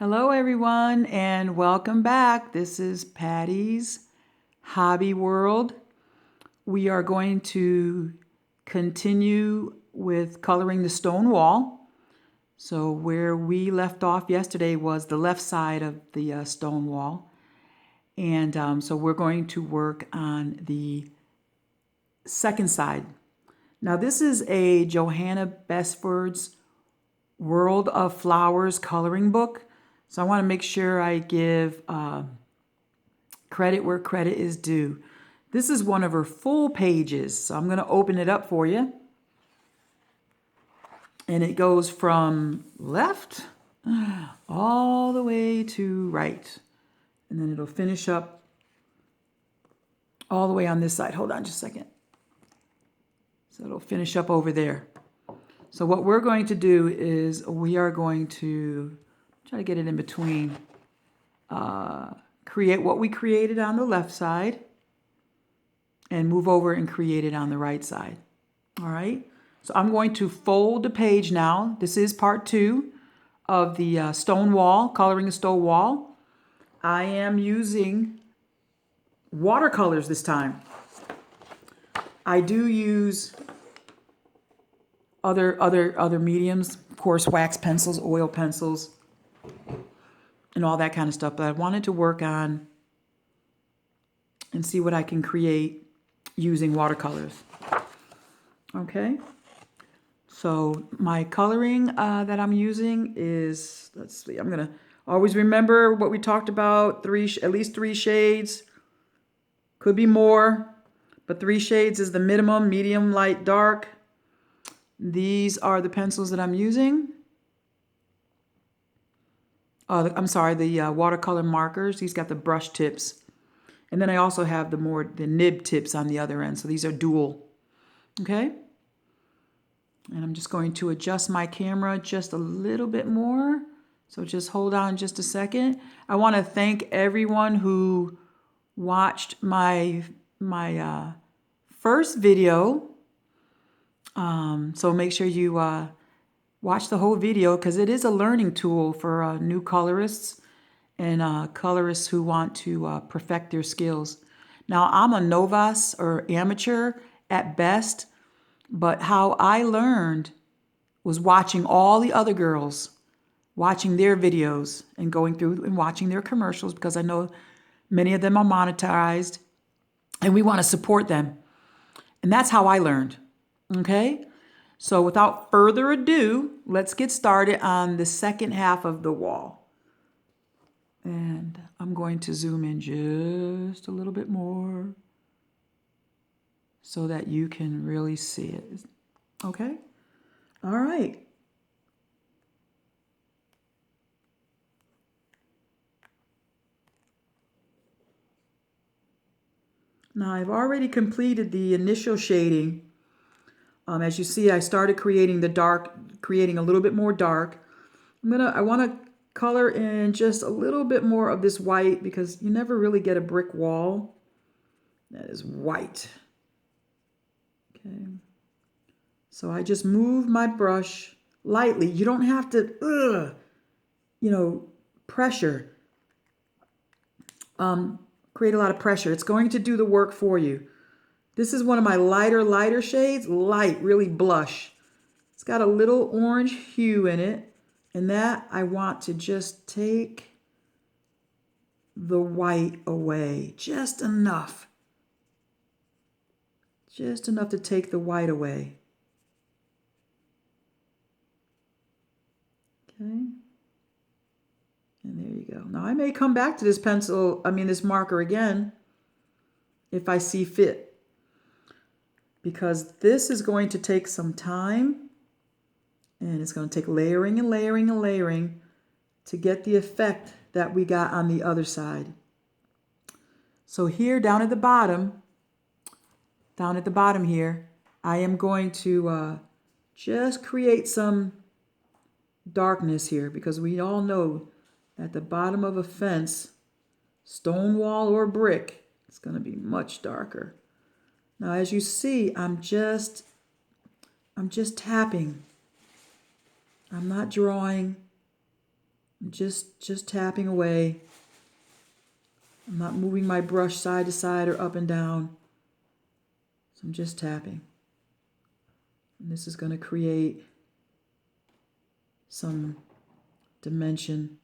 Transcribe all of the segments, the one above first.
Hello, everyone, and welcome back. This is Patty's Hobby World. We are going to continue with coloring the stone wall. So where we left off yesterday was the left side of the stone wall. And so we're going to work on the second side. Now this is a Johanna Besford's World of Flowers coloring book. So I want to make sure I give credit where credit is due. This is one of her full pages, so I'm going to open it up for you. And it goes from left all the way to right. And then it'll finish up all the way on this side. Hold on just a second. So it'll finish up over there. So what we're going to do is we are going to try to get it in between. Create what we created on the left side and move over and create it on the right side. All right. So I'm going to fold the page now. This is part 2 of the stone wall, coloring a stone wall. I am using watercolors this time. I do use other mediums, of course, wax pencils, oil pencils, and all that kind of stuff. But I wanted to work on and see what I can create using watercolors. Okay. So my coloring that I'm using is, let's see, I'm going to always remember what we talked about, at least 3 shades. Could be more, but 3 shades is the minimum, medium, light, dark. These are the pencils that I'm using. I'm sorry, the watercolor markers. These got the brush tips. And then I also have the nib tips on the other end. So these are dual. Okay? And I'm just going to adjust my camera just a little bit more. So just hold on just a second. I want to thank everyone who watched my first video. So make sure you watch the whole video because it is a learning tool for new colorists and colorists who want to perfect their skills. Now, I'm a novice or amateur at best, but how I learned was watching all the other girls, watching their videos and going through and watching their commercials because I know many of them are monetized and we want to support them. And that's how I learned. Okay? So without further ado, let's get started on the second half of the wall. And I'm going to zoom in just a little bit more so that you can really see it. Okay? All right. Now I've already completed the initial shading. As you see, I started creating the dark, creating a little bit more dark. I want to color in just a little bit more of this white because you never really get a brick wall that is white. Okay. So I just move my brush lightly. You don't have to, pressure. Create a lot of pressure. It's going to do the work for you. This is one of my lighter shades. Light, really blush. It's got a little orange hue in it. And that I want to just take the white away. Just enough. Just enough to take the white away. Okay. And there you go. Now I may come back to this marker again if I see fit. Because this is going to take some time. And it's going to take layering and layering and layering to get the effect that we got on the other side. So here down at the bottom here, I am going to just create some darkness here because we all know at the bottom of a fence, stone wall or brick, it's going to be much darker. Now as you see, I'm just tapping. I'm not drawing. I'm just tapping away. I'm not moving my brush side to side or up and down. So I'm just tapping. And this is going to create some dimension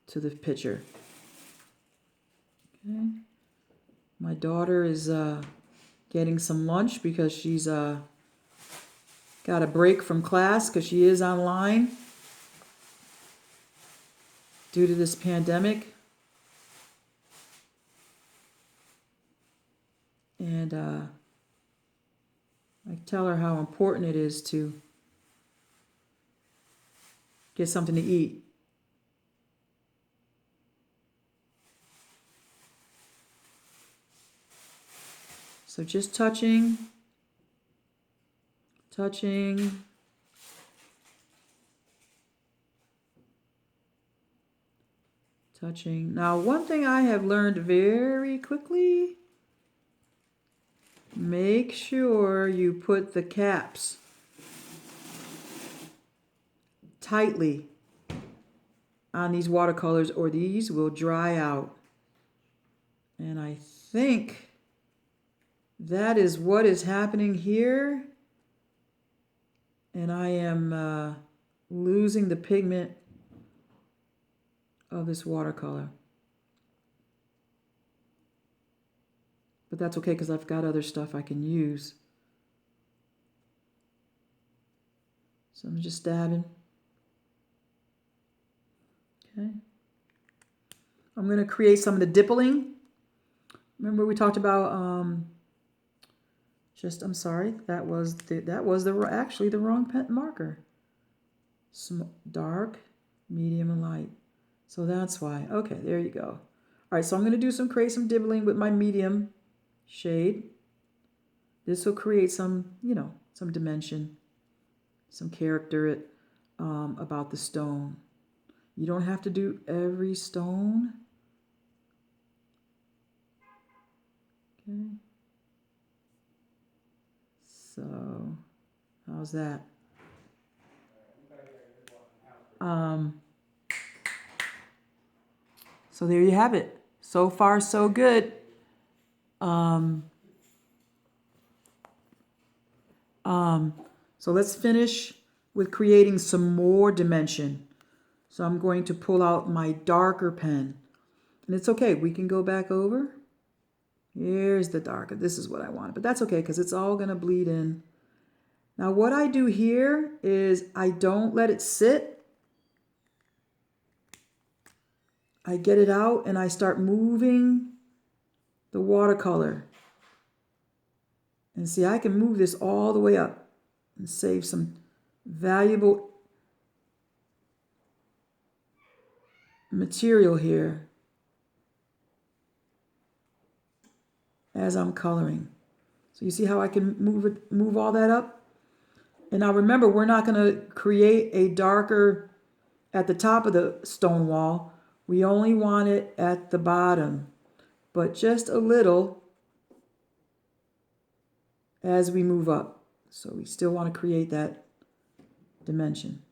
to the picture. Okay. My daughter is getting some lunch because she's got a break from class because she is online due to this pandemic. And I tell her how important it is to get something to eat. So just touching. Now, one thing I have learned very quickly, make sure you put the caps tightly on these watercolors or these will dry out. And I think that is what is happening here. And I am losing the pigment of this watercolor. But that's okay because I've got other stuff I can use. So I'm just dabbing. Okay. I'm going to create some of the dippling. Remember we talked about I'm sorry, that was actually the wrong pen marker. Dark, medium, and light. So that's why. Okay, there you go. All right, so I'm going to create some dibbling with my medium shade. This will create some, some dimension, some character about the stone. You don't have to do every stone. Okay. So, how's that? So there you have it. So far, so good. So let's finish with creating some more dimension. So I'm going to pull out my darker pen. And it's okay, we can go back over. Here's the darker. This is what I want. But that's okay because it's all going to bleed in. Now what I do here is I don't let it sit. I get it out and I start moving the watercolor. And see, I can move this all the way up and save some valuable material here as I'm coloring. So you see how I can move all that up? And now remember, we're not going to create a darker at the top of the stone wall. We only want it at the bottom, but just a little as we move up. So we still want to create that dimension.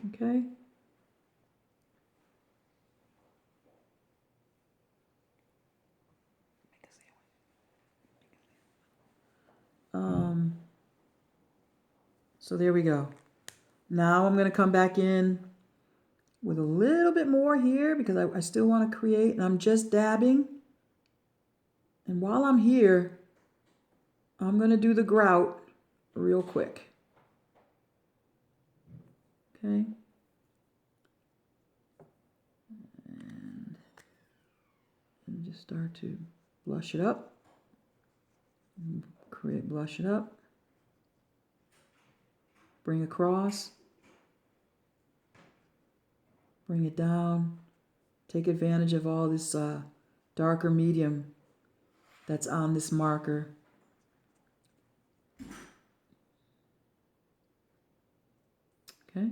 Okay. So there we go. Now I'm going to come back in with a little bit more here because I still want to create, and I'm just dabbing. And while I'm here, I'm going to do the grout real quick. Okay. And just start to blush it up. Blush it up. Bring across. Bring it down. Take advantage of all this darker medium that's on this marker. Okay.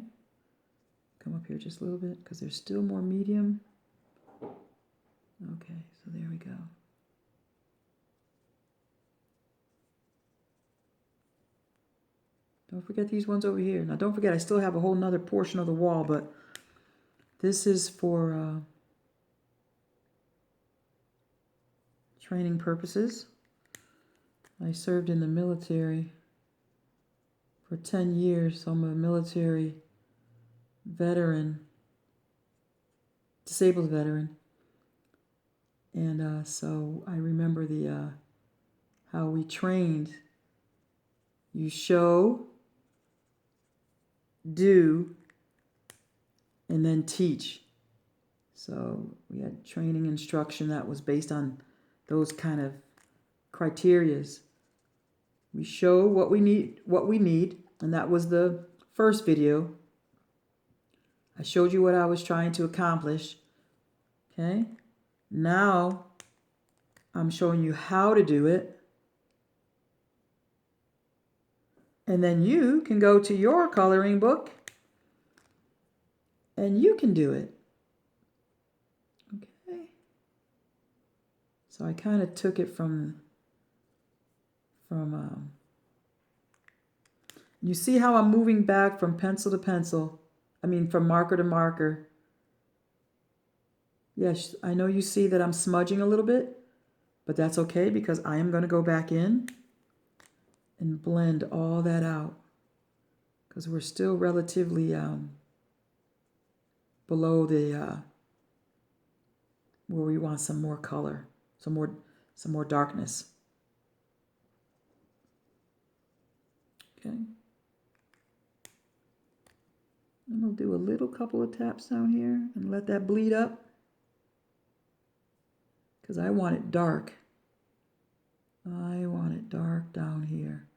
Come up here just a little bit because there's still more medium. Okay, so there we go. Don't forget these ones over here. Now don't forget, I still have a whole nother portion of the wall, but this is for training purposes. I served in the military for 10 years, so I'm a military veteran, disabled veteran. And so I remember the how we trained. You show, do, and then teach. So we had training instruction that was based on those kind of criterias. We show what we need, and that was the first video. I showed you what I was trying to accomplish. Okay? Now I'm showing you how to do it. And then you can go to your coloring book and you can do it. Okay. So I kind of took it from you see how I'm moving back from pencil to pencil. I mean, from marker to marker. Yes, I know you see that I'm smudging a little bit, but that's okay because I am going to go back in and blend all that out because we're still relatively below the where we want some more color, some more darkness. Okay. And we'll do a little couple of taps down here and let that bleed up because I want it dark. I want it dark down here.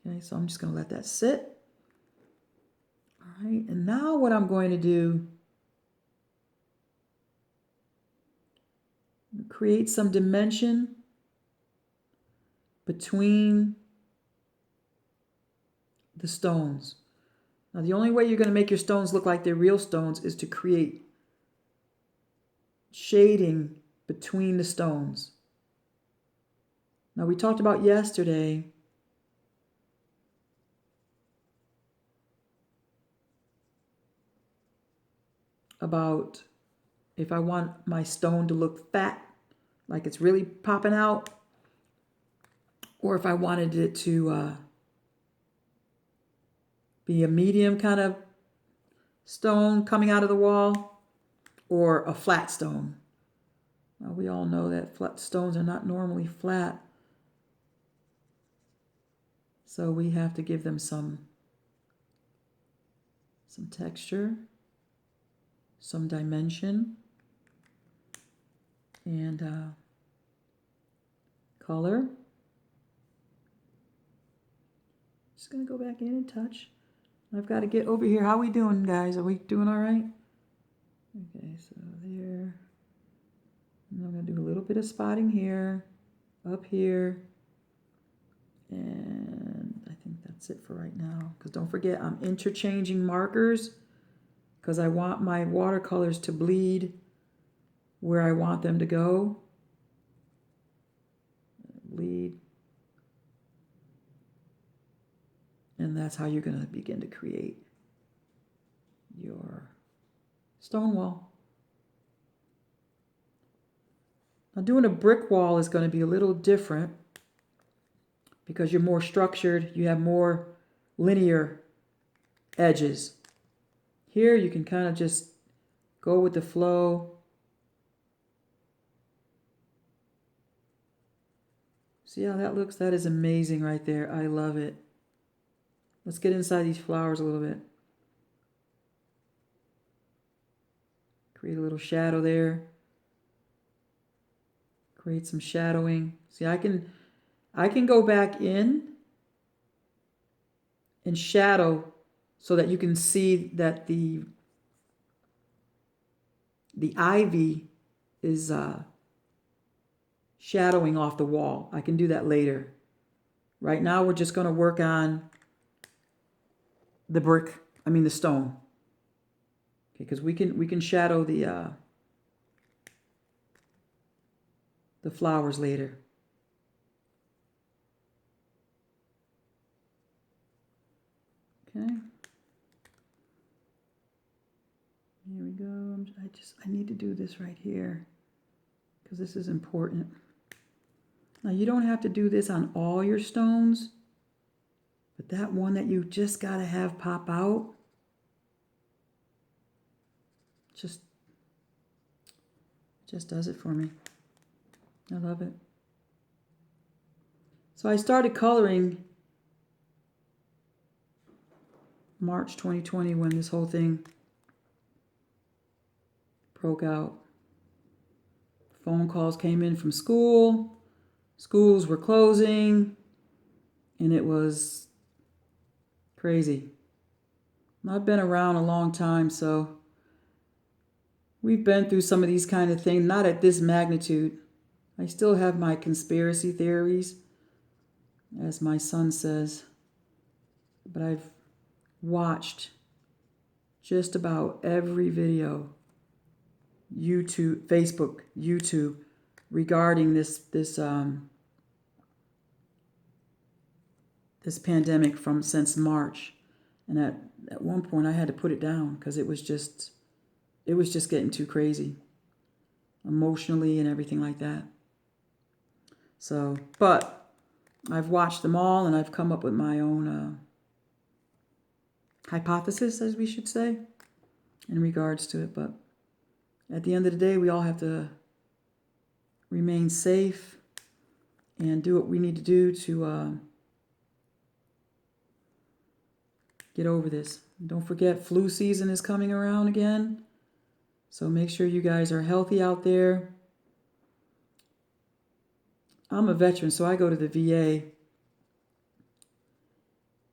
Okay, so I'm just going to let that sit. All right, and now what I'm going to do, create some dimension between the stones. Now the only way you're going to make your stones look like they're real stones is to create shading between the stones. Now we talked about yesterday about if I want my stone to look fat, like it's really popping out, or if I wanted it to be a medium kind of stone coming out of the wall, or a flat stone. Now, we all know that flat stones are not normally flat, so we have to give them some texture, some dimension, and color. Just gonna go back in and touch. I've got to get over here. How we doing, guys? Are we doing all right? Okay, so there. And I'm gonna do a little bit of spotting here, up here, and I think that's it for right now. Because don't forget, I'm interchanging markers because I want my watercolors to bleed where I want them to go. Bleed. And that's how you're going to begin to create your stone wall. Now doing a brick wall is going to be a little different because you're more structured, you have more linear edges. Here you can kind of just go with the flow. See how that looks? That is amazing right there. I love it. Let's get inside these flowers a little bit. Create a little shadow there. Create some shadowing. See, I can go back in and shadow so that you can see that the ivy is shadowing off the wall. I can do that later. Right now we're just going to work on the stone. Okay, because we can shadow the flowers later. Okay. Here we go. I need to do this right here because this is important. Now you don't have to do this on all your stones, but that one that you just got to have pop out, just does it for me. I love it. So I started coloring March 2020 when this whole thing broke out. Phone calls came in from school. Schools were closing, and it was crazy. I've been around a long time, so we've been through some of these kind of things, not at this magnitude. I still have my conspiracy theories, as my son says, but I've watched just about every video, YouTube, Facebook, YouTube, regarding this pandemic since March. And at one point I had to put it down because it was just getting too crazy emotionally and everything like that. So, but I've watched them all and I've come up with my own hypothesis, as we should say, in regards to it. But at the end of the day, we all have to remain safe and do what we need to do to get over this. Don't forget, flu season is coming around again. So make sure you guys are healthy out there. I'm a veteran, so I go to the VA.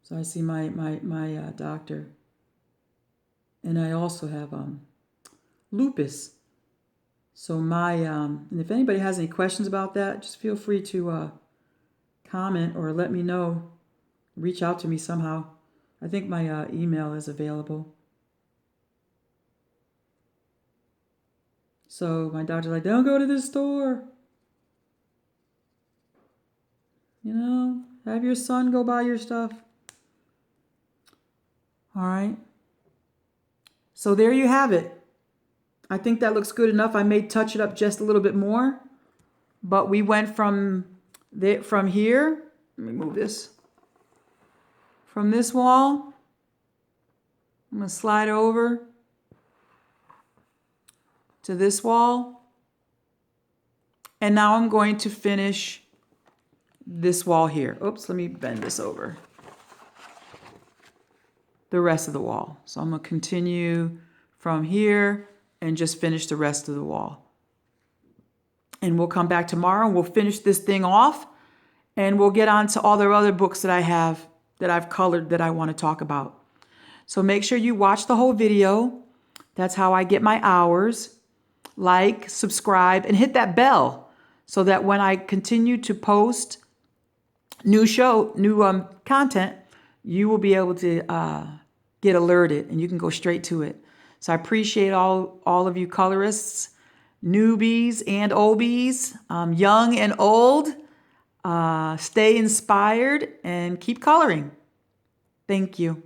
So I see my doctor. And I also have lupus. So and if anybody has any questions about that, just feel free to comment or let me know. Reach out to me somehow. I think my email is available. So my doctor's like, don't go to the store. You know, have your son go buy your stuff. All right. So there you have it. I think that looks good enough. I may touch it up just a little bit more. But we went from here. Let me move this. From this wall, I'm going to slide over to this wall. And now I'm going to finish this wall here. Oops, let me bend this over. The rest of the wall. So I'm going to continue from here and just finish the rest of the wall. And we'll come back tomorrow and we'll finish this thing off. And we'll get on to all the other books that I have that I've colored that I want to talk about. So make sure you watch the whole video. That's how I get my hours. Like, subscribe, and hit that bell so that when I continue to post new content, you will be able to get alerted and you can go straight to it. So I appreciate all of you colorists, newbies and oldies, young and old. Stay inspired and keep coloring. Thank you.